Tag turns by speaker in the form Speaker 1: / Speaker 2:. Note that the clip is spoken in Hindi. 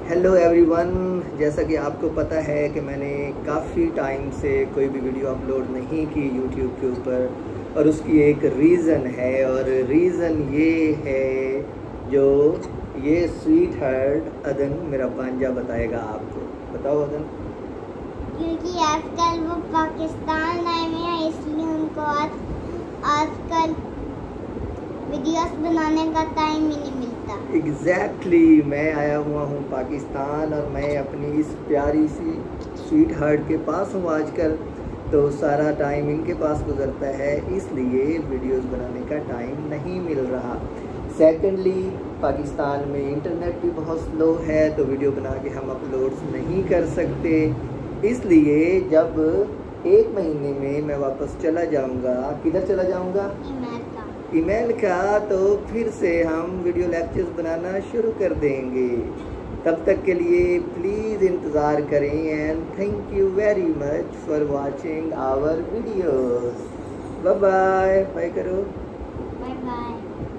Speaker 1: हेलो एवरीवन, जैसा कि आपको पता है कि मैंने काफ़ी टाइम से कोई भी वीडियो अपलोड नहीं की यूट्यूब के ऊपर और उसकी एक रीज़न है। और रीज़न ये है जो ये स्वीट हार्ट अदन मेरा भांजा बताएगा आपको। बताओ अदन।
Speaker 2: क्योंकि आजकल वो पाकिस्तान आए हुए हैं, इसलिए उनको आजकल वीडियोस बनाने का टाइम ही नहीं मिलता।
Speaker 1: एग्जैक्टली मैं आया हुआ हूँ पाकिस्तान और मैं अपनी इस प्यारी सी स्वीट हार्ट के पास हूँ आजकल। तो सारा टाइम इनके पास गुजरता है, इसलिए वीडियोस बनाने का टाइम नहीं मिल रहा। सेकेंडली, पाकिस्तान में इंटरनेट भी बहुत स्लो है, तो वीडियो बना के हम अपलोड्स नहीं कर सकते। इसलिए जब 1 महीने में मैं वापस चला जाऊंगा, किधर चला जाऊंगा? ईमेल का, तो फिर से हम वीडियो लेक्चर्स बनाना शुरू कर देंगे। तब तक के लिए प्लीज़ इंतज़ार करें and thank you very much for watching our videos. Bye bye, bye करो।
Speaker 2: Bye bye.